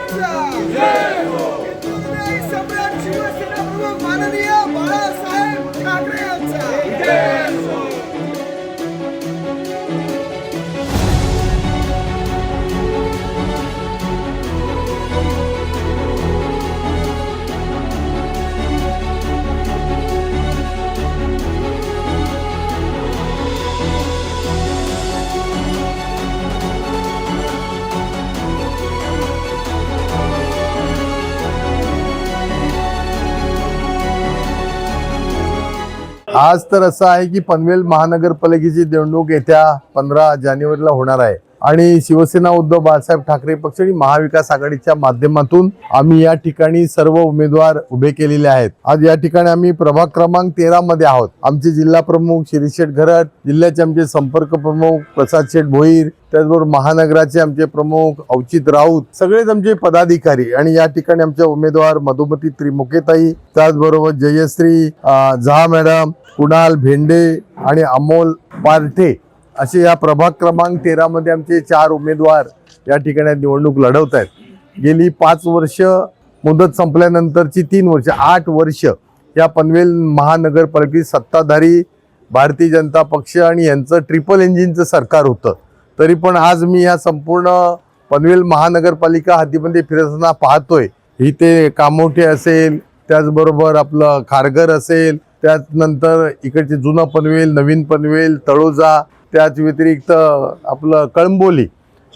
यांचा हिंदुत्वही सम्राट शिवसेना प्रमुख माननीय बाळासाहेब ठाकरे यांचा आज तर असं आहे की पनवेल महानगरपालिकेची निवडणूक येत्या 15 जानेवारीला होणार आहे आणि शिवसेना उद्धव बाळासाहेब ठाकरे पक्ष आणि महाविकास आघाडीच्या माध्यमातून आम्ही या ठिकाणी सर्व उमेदवार उभे केलेले आहेत। आज या ठिकाणी आम्ही प्रभाग क्रमांक 13 मध्ये आहोत। आमचे जिल्हा प्रमुख शिरीष शेठ घरत, जिल्ह्याचे आमचे संपर्क प्रमुख प्रसाद शेठ भोईर, त्याचबरोबर महानगराचे आमचे प्रमुख अवचित राऊत, सगळेच आमचे पदाधिकारी आणि या ठिकाणी आमचे उमेदवार मधुमती त्रिमुखेताई, त्याचबरोबर जयश्री झा मॅडम, कुणाल भेंडे आणि अमोल पारठे असे या प्रभाग क्रमांक 13 मध्ये आमचे 4 उमेदवार या ठिकाणी निवडणूक लढवत आहेत। गेली 5 वर्ष मुदत संपल्यानंतरची 3 वर्ष 8 वर्ष या पनवेल महानगरपालिकेत सत्ताधारी भारतीय जनता पक्ष आणि यांचं ट्रिपल इंजिनचं सरकार होतं। तरी पण आज मी या संपूर्ण पनवेल महानगरपालिका हद्दीमध्ये फिरताना पाहतोय, इथे कामोठे असेल, त्याचबरोबर आपलं खारघर असेल, त्यानंतर इकडचे जुना पनवेल, नवीन पनवेल, तळोजा, त्याच व्यतिरिक्त आपलं कळंबोली,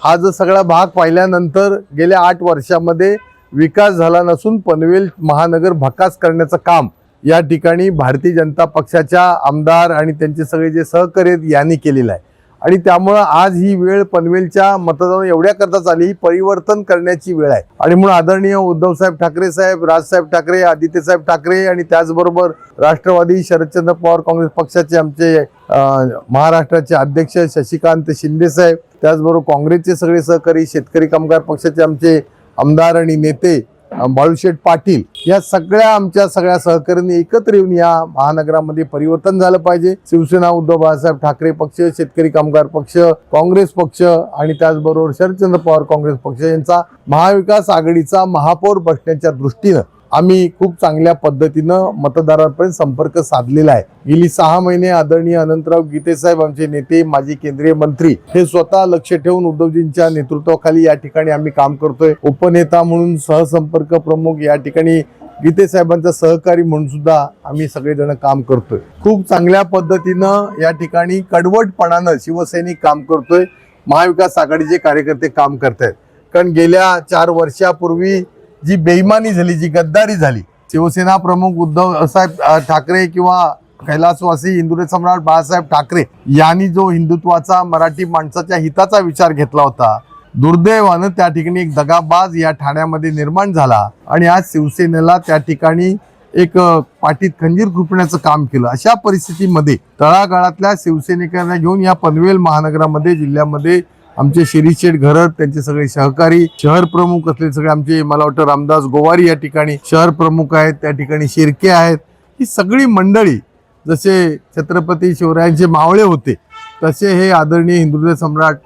हा जो सगळा भाग पाहिल्यानंतर गेल्या 8 वर्षामध्ये विकास झाला नसून पनवेल महानगर भकास करण्याचं काम या ठिकाणी भारतीय जनता पक्षाच्या आमदार आणि त्यांचे सगळे जे सहकारी यांनी केलेलं आहे। आणि त्यामुळे आज ही वेळ पनवेलच्या मतदान एवढ्या करता आली, ही परिवर्तन करण्याची वेळ आहे। आणि म्हणून आदरणीय उद्धवसाहेब ठाकरे साहेब, राजसाहेब ठाकरे, आदित्यसाहेब ठाकरे आणि त्याचबरोबर राष्ट्रवादी शरदचंद्र पवार काँग्रेस पक्षाचे आमचे महाराष्ट्राचे अध्यक्ष शशिकांत शिंदे साहेब, त्याचबरोबर काँग्रेसचे सगळे सहकारी, शेतकरी कामगार पक्षाचे आमचे आमदार आणि नेते बाळूशेठ पाटील, या आमच्या सगळ्या सहकार्यांनी एकत्र येऊन या महानगरामध्ये परिवर्तन झालं पाहिजे। शिवसेना उद्धव बाळासाहेब ठाकरे पक्ष, शेतकरी कामगार पक्ष, काँग्रेस पक्ष आणि त्याचबरोबर शरदचंद्र पवार काँग्रेस पक्ष यांचा महाविकास आघाडीचा महापौर बसण्याच्या दृष्टीनं आम्ही खूप चांगल्या पद्धतीनं मतदारांपर्यंत संपर्क साधलेला आहे। गेली 6 महिने आदरणीय अनंतराव गीते साहेब आमचे नेते, माजी केंद्रीय मंत्री, हे स्वतः लक्ष ठेवून उद्धवजींच्या नेतृत्वाखाली या ठिकाणी आम्ही काम करतोय। उपनेता म्हणून, सहसंपर्क प्रमुख या ठिकाणी गीते साहेबांचा सहकारी म्हणून सुद्धा आम्ही सगळेजण काम करतोय। खूप चांगल्या पद्धतीनं या ठिकाणी कडवटपणानं शिवसैनिक काम करतोय, महाविकास आघाडीचे कार्यकर्ते काम करतायत। कारण गेल्या 4 वर्षापूर्वी जी बेईमानी झाली, जी गद्दारी झाली, शिवसेना प्रमुख उद्धव साहेब ठाकरे किंवा कैलासवासी हिंदुत्व सम्राट बाळासाहेब ठाकरे यांनी जो हिंदुत्वाचा, मराठी माणसाच्या हिताचा विचार घेतला होता, दुर्दैवानं त्या ठिकाणी एक दगाबाज या ठाण्यामध्ये निर्माण झाला आणि आज शिवसेनेला त्या ठिकाणी एक पाठीत खंजीर खुपण्याचं काम केलं। अशा परिस्थितीमध्ये तळागाळातल्या शिवसैनिकांना घेऊन या पनवेल महानगरामध्ये, जिल्ह्यामध्ये आमचे शिरीष शेठ घरत, त्यांचे सगळे सहकारी, शहर प्रमुख असले सगळे आमचे, मला वाटतं रामदास गोवारी या ठिकाणी शहर प्रमुख आहेत, त्या ठिकाणी शिर्के आहेत, ही सगळी मंडळी जसे छत्रपती शिवरायांचे मावळे होते तसे हे आदरणीय हिंदुत्व सम्राट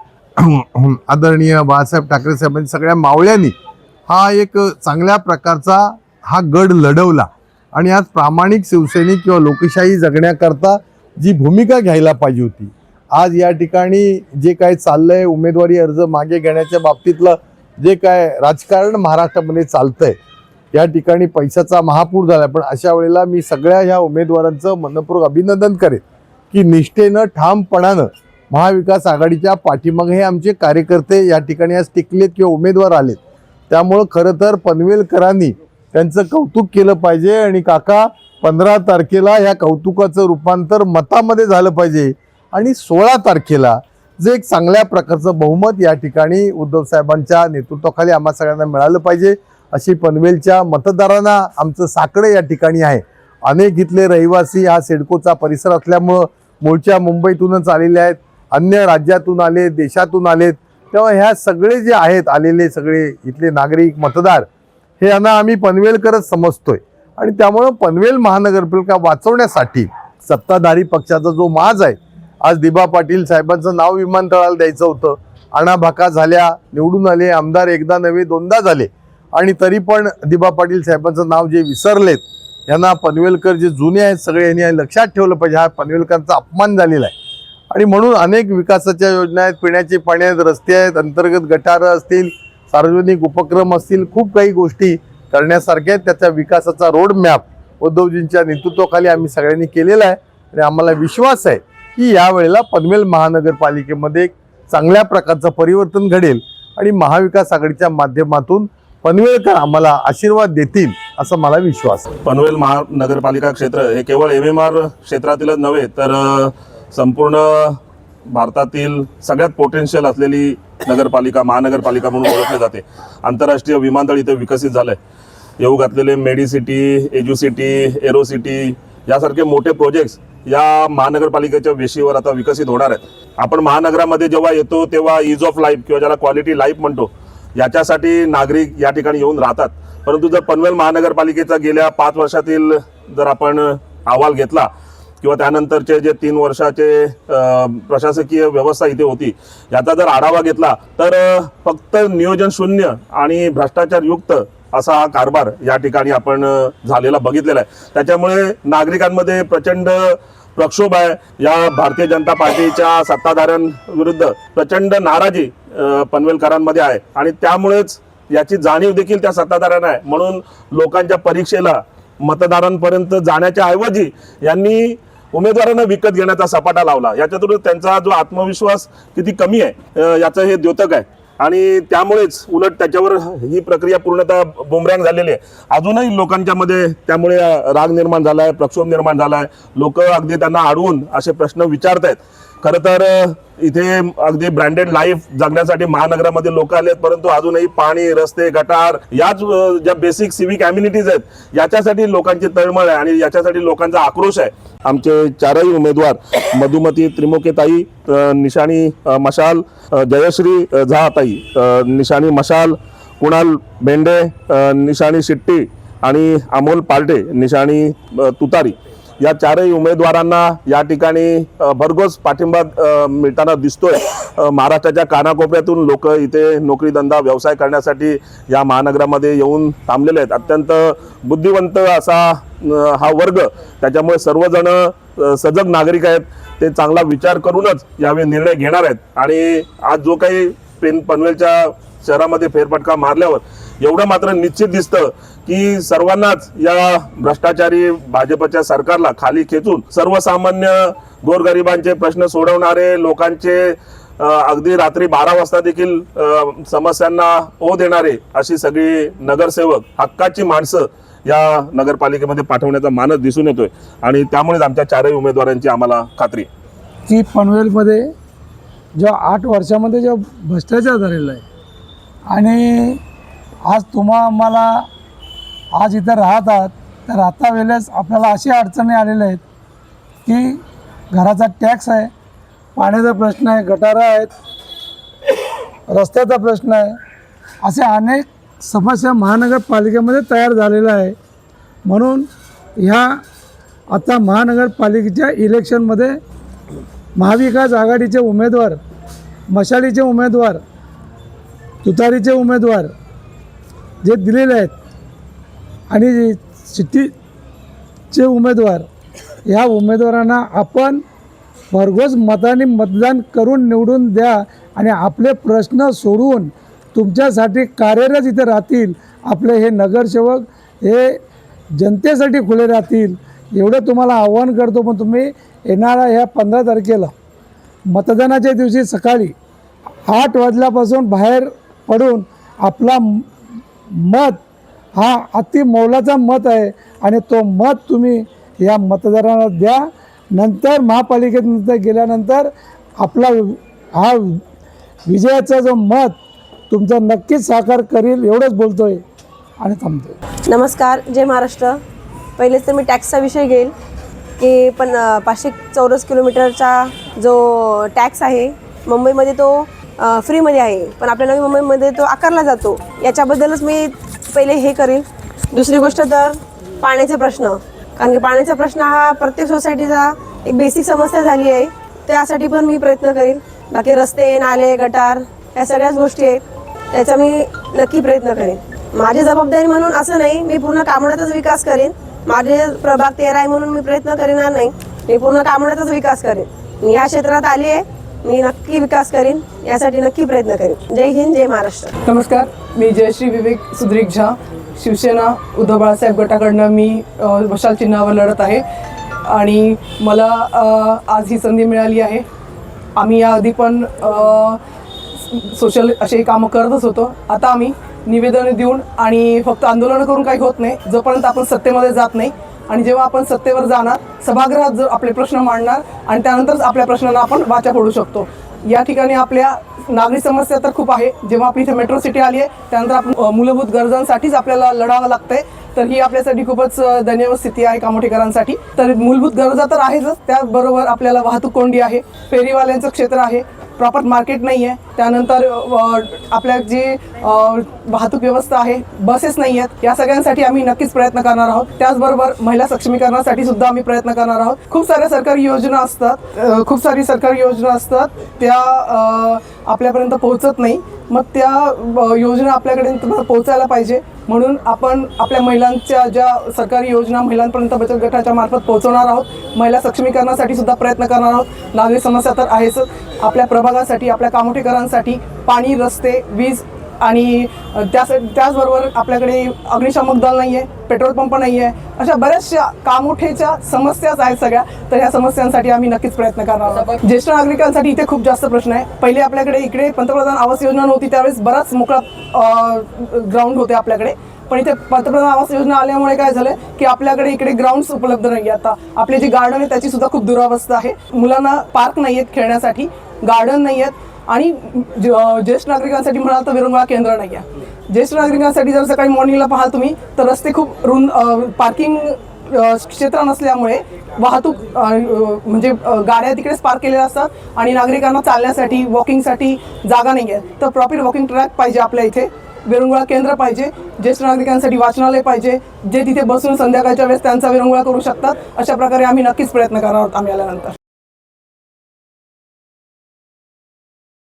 आदरणीय बाळासाहेब ठाकरे साहेबांनी सगळ्या मावळ्यांनी हा एक चांगल्या प्रकारचा हा गड लढवला आणि आज प्रामाणिक शिवसैनिक किंवा लोकशाही जगण्याकरता जी भूमिका घ्यायला पाहिजे होती, आज या ठिकाणी जे काय चाललंय, उमेदवारी अर्ज मागे घेण्याच्या बाबतीतलं जे काय राजकारण महाराष्ट्रामध्ये चालतंय, या ठिकाणी पैशाचा महापूर झाला। पण अशा वेळेला मी सगळ्या ह्या उमेदवारांचं मनपूर्वक अभिनंदन करेन की निष्ठेनं, ठामपणानं महाविकास आघाडीच्या पाठीमागे हे आमचे कार्यकर्ते या ठिकाणी आज टिकलेत किंवा उमेदवार आलेत। त्यामुळं खरं तर पनवेलकरांनी त्यांचं कौतुक केलं पाहिजे आणि काका 15 तारखेला ह्या कौतुकाचं रूपांतर मतामध्ये झालं पाहिजे आणि 16 तारखेला जे एक चांगल्या प्रकारचं बहुमत या ठिकाणी उद्धव साहेबांच्या नेतृत्वाखाली आम्हा सगळ्यांना मिळालं पाहिजे, अशी पनवेलच्या मतदारांना आमचं साकडं या ठिकाणी आहे। अनेक इथले रहिवासी हा सिडकोचा परिसर असल्यामुळं मूळच्या मुंबईतूनच आलेले आहेत, अन्य राज्यातून आले, देशातून आलेत, तेव्हा ह्या सगळे जे आहेत आलेले सगळे इथले नागरिक मतदार हे यांना आम्ही पनवेलकरच समजतोय आणि त्यामुळं पनवेल महानगरपालिका वाचवण्यासाठी सत्ताधारी पक्षाचा जो माज आहे, आज दिबा पाटील साहेबांचं नाव विमानतळाला द्यायचं होतं, आणाभाका झाल्या, निवडून आले, आमदार एकदा नव्हे दोनदा झाले आणि तरी पण दिबा पाटील साहेबांचं नाव जे विसरलेत, यांना पनवेलकर जे जुने आहेत सगळे यांनी लक्षात ठेवलं पाहिजे. हा पनवेलकरांचा अपमान झालेला आहे आणि म्हणून अनेक विकासाच्या योजना आहेत, पिण्याची पाणी आहेत, रस्ते आहेत, अंतर्गत गटारं असतील, सार्वजनिक उपक्रम असतील, खूप काही गोष्टी करण्यासारख्या आहेत. त्याचा विकासाचा रोड मॅप उद्धवजींच्या नेतृत्वाखाली आम्ही सगळ्यांनी केलेला आहे आणि आम्हाला विश्वास आहे की यावेळेला पनवेल महानगरपालिकेमध्ये एक चांगल्या प्रकारचं परिवर्तन घडेल आणि महाविकास आघाडीच्या माध्यमातून पनवेलकर आम्हाला आशीर्वाद देतील असं मला विश्वास आहे. पनवेल महानगरपालिका क्षेत्र हे केवळ MMR क्षेत्रातीलच नव्हे तर संपूर्ण भारतातील सगळ्यात पोटेन्शियल असलेली नगरपालिका महानगरपालिका म्हणून ओळखली जाते. आंतरराष्ट्रीय विमानतळ इथे विकसित झालं आहे. येऊ घातलेले मेडिसिटी, एज्युसिटी, एरोसिटी यासारखे मोठे प्रोजेक्ट्स या महानगरपालिकेच्या वेशीवर आता विकसित होणार आहेत. आपण महानगरामध्ये जेव्हा येतो तेव्हा ईज ऑफ लाईफ किंवा ज्याला क्वालिटी लाईफ म्हणतो याच्यासाठी नागरिक या ठिकाणी येऊन राहतात. परंतु जर पनवेल महानगरपालिकेचा गेल्या 5 वर्षातील जर आपण अहवाल घेतला किंवा त्यानंतरचे जे 3 वर्षाचे प्रशासकीय व्यवस्था इथे होती याचा जर आढावा घेतला तर फक्त नियोजन शून्य आणि भ्रष्टाचारयुक्त असा हा कारभार या ठिकाणी आपण झालेला बघितलेला आहे. त्याच्यामुळे नागरिकांमध्ये प्रचंड प्रक्षोभ आहे. या भारतीय जनता पार्टीच्या सत्ताधाऱ्यांविरुद्ध प्रचंड नाराजी पनवेलकरांमध्ये आहे आणि त्यामुळेच याची जाणीव देखील त्या सत्ताधाऱ्यांना आहे. म्हणून लोकांच्या परीक्षेला मतदारांपर्यंत जाण्याच्या ऐवजी यांनी उमेदवारांना विकत घेण्याचा सपाटा लावला. याच्यातून त्यांचा जो आत्मविश्वास किती कमी आहे याचं हे द्योतक आहे आणि त्यामुळेच उलट त्याच्यावर ही प्रक्रिया पूर्णतः बुमरँग झालेली आहे. अजूनही लोकांच्या मध्ये त्यामुळे राग निर्माण झाला आहे, प्रक्षोभ निर्माण झाला आहे. लोक अगदी त्यांना अडवून असे प्रश्न विचारत आहेत. खरं तर इथे अगदी ब्रँडेड लाईफ जगण्यासाठी महानगरामध्ये लोक आलेत, परंतु अजूनही पाणी, रस्ते, गटार याच ज्या बेसिक सिव्हिक ॲम्युनिटीज आहेत याच्यासाठी लोकांची तळमळ आहे आणि याच्यासाठी लोकांचा आक्रोश आहे. आमचे 4ही उमेदवार मधुमती त्रिमुकेताई निशाणी मशाल, जयश्री झाताई निशाणी मशाल, कुणाल बेंडे निशाणी शिट्टी आणि अमोल पार्टे निशाणी तुतारी या 4ही उमेदवारांना या ठिकाणी भरघोस पाठिंबा मिळताना दिसतोय. महाराष्ट्राच्या कानाकोपऱ्यातून लोक इथे नोकरी धंदा व्यवसाय करण्यासाठी या महानगरामध्ये येऊन थांबलेले आहेत. अत्यंत बुद्धिवंत असा हा वर्ग, त्याच्यामुळे सर्वजण सजग नागरिक आहेत. ते चांगला विचार करूनच यावेळी निर्णय घेणार आहेत आणि आज जो काही पनवेलच्या शहरामध्ये फेरफटका मारल्यावर एवढं मात्र निश्चित दिसतं की सर्वांनाच या भ्रष्टाचारी भाजपच्या सरकारला खाली खेचून सर्वसामान्य गोरगरिबांचे प्रश्न सोडवणारे, लोकांचे अगदी रात्री 12 वाजता देखील समस्यांना ओ देणारे अशी सगळी नगरसेवक, हक्काची माणसं या नगरपालिकेमध्ये पाठवण्याचा मानस दिसून येतोय आणि त्यामुळेच आमच्या 4ही उमेदवारांची आम्हाला खात्री की पनवेलमध्ये जो 8 वर्षामध्ये जो भ्रष्टाचार झालेला आहे आणि आज आम्हाला आज इथं राहतात तर आता वेळेस आपल्याला अशी अडचणी आलेल्या आहेत की घराचा टॅक्स आहे, पाण्याचा प्रश्न आहे, गटारं आहेत, रस्त्याचा प्रश्न आहे, असे अनेक समस्या महानगरपालिकेमध्ये तयार झालेल्या आहे. म्हणून ह्या आता महानगरपालिकेच्या इलेक्शनमध्ये महाविकास आघाडीचे उमेदवार, मशालीचे उमेदवार, तुतारीचे उमेदवार जे दिलेले आहेत आणि सिटीचे उमेदवार, ह्या उमेदवारांना आपण भरघोस मताने मतदान करून निवडून द्या आणि आपले प्रश्न सोडवून तुमच्यासाठी कार्यरत इथे राहतील. आपले हे नगरसेवक हे जनतेसाठी खुले राहतील एवढं तुम्हाला आव्हान करतो. पण तुम्ही येणाऱ्या ह्या 15 तारखेला मतदानाच्या दिवशी सकाळी 8 वाजल्यापासून बाहेर पडून आपला मत हा अति मौलाचा मत आहे आणि तो मत तुम्ही या मतदारांना द्या. नंतर महापालिकेत गेल्यानंतर आपला हा विजयाचा जो मत तुमचं नक्कीच साकार करील एवढंच बोलतोय आणि थांबतोय. नमस्कार, जय महाराष्ट्र. पहिलेच तर मी टॅक्सचा विषय घेईल की 500 चौरस किलोमीटरचा जो टॅक्स आहे मुंबईमध्ये तो फ्रीमध्ये आहे, पण आपल्या नवी मुंबईमध्ये तो आकारला जातो. याच्याबद्दलच मी पहिले हे करेल. दुसरी गोष्ट तर पाण्याचा प्रश्न, कारण की पाण्याचा प्रश्न हा प्रत्येक सोसायटीचा एक बेसिक समस्या झाली आहे. त्यासाठी पण मी प्रयत्न करेल. बाकी रस्ते, नाले, गटार या सगळ्याच गोष्टी आहेत, त्याचा मी नक्की प्रयत्न करेन. माझी जबाबदारी म्हणून असं नाही, मी पूर्ण कामोड्याचाच विकास करेन. माझे प्रभाग 13 आहे म्हणून मी प्रयत्न करणार नाही, मी पूर्ण कामोड्याचाच विकास करेन. मी ह्या क्षेत्रात आली आहे, मी नक्की विकास करेन, यासाठी नक्की प्रयत्न करेन. जय हिंद, जय महाराष्ट्र. नमस्कार, मी जयश्री विवेक सुद्रिक झा, शिवसेना उद्धव बाळासाहेब गटाकडनं मी मशाल चिन्हावर लढत आहे आणि मला आज ही संधी मिळाली आहे. आम्ही याआधी पण सोशल असे कामं करतच होतो. आता आम्ही निवेदन देऊन आणि फक्त आंदोलनं करून काही होत नाही, जोपर्यंत आपण सत्तेमध्ये जात नाही. आणि जेव्हा आपण सत्तेवर जाणार, सभागृहात जर आपले प्रश्न मांडणार आणि त्यानंतरच आपल्या प्रश्नांना आपण वाचा फोडू शकतो. या ठिकाणी आपल्या नागरी समस्या तर खूप आहे. जेव्हा आपली इथे मेट्रो सिटी आली आहे त्यानंतर आपण मूलभूत गरजांसाठीच आपल्याला लढावं लागतंय, तर ही आपल्यासाठी खूपच दयनीय स्थिती आहे कामोठेकरांसाठी. तर मूलभूत गरजा तर आहेच, त्याचबरोबर आपल्याला वाहतूक कोंडी आहे, फेरीवाल्यांचं क्षेत्र आहे, प्रॉपर मार्केट नाही आहे, त्यानंतर आपल्या जी वाहतूक व्यवस्था आहे, बसेस नाही आहेत. या सगळ्यांसाठी आम्ही नक्कीच प्रयत्न करणार आहोत. त्याचबरोबर महिला सक्षमीकरणासाठी सुद्धा आम्ही प्रयत्न करणार आहोत. खूप साऱ्या सरकारी योजना असतात, त्या आपल्यापर्यंत पोहोचत नाही. मग त्या योजना आपल्याकडे पोहोचायला पाहिजे, म्हणून आपण आपल्या महिलांच्या ज्या सरकारी योजना महिलांपर्यंत बचत गटाच्या मार्फत पोहोचवणार आहोत. महिला सक्षमीकरणासाठी सुद्धा प्रयत्न करणार आहोत. नागरी समस्या तर आहेच, आपल्या प्रभागासाठी, आपल्या कामोठेकरांसाठी पाणी, रस्ते, वीज आणि त्याचबरोबर आपल्याकडे अग्निशामक दल नाही आहे, पेट्रोल पंप नाही आहे. अशा बऱ्याचशा कामोठेच्या समस्याच आहेत सगळ्या. तर ह्या समस्यांसाठी आम्ही नक्कीच प्रयत्न करणार आहोत. ज्येष्ठ नागरिकांसाठी इथे खूप जास्त प्रश्न आहे. पहिले आपल्याकडे इकडे पंतप्रधान आवास योजना नव्हती, त्यावेळेस बराच मोकळा ग्राउंड होते आपल्याकडे. पण इथे पंतप्रधान आवास योजना आल्यामुळे काय झालं की आपल्याकडे इकडे ग्राउंड्स उपलब्ध नाही. आता आपले जे गार्डन आहे त्याची सुद्धा खूप दुरावस्था आहे. मुलांना पार्क नाही आहेत खेळण्यासाठी, गार्डन नाही आहेत. आणि ज्येष्ठ नागरिकांसाठी म्हणाल तर विरंगुळा केंद्र नाही आहे. ज्येष्ठ नागरिकांसाठी जर सकाळी मॉर्निंगला पाहाल तुम्ही तर रस्ते खूप रुंद, पार्किंग क्षेत्र नसल्यामुळे वाहतूक म्हणजे गाड्या तिकडेच पार्क केलेल्या असतात आणि नागरिकांना चालण्यासाठी, वॉकिंगसाठी जागा नाही आहे. तर प्रॉपर वॉकिंग ट्रॅक पाहिजे आपल्या इथे, विरंगुळा केंद्र पाहिजे, ज्येष्ठ नागरिकांसाठी वाचनालय पाहिजे, जे तिथे बसून संध्याकाळच्या वेळेस त्यांचा विरंगुळा करू शकतात. अशा प्रकारे आम्ही नक्कीच प्रयत्न करणार आहोत आम्ही आल्यानंतर.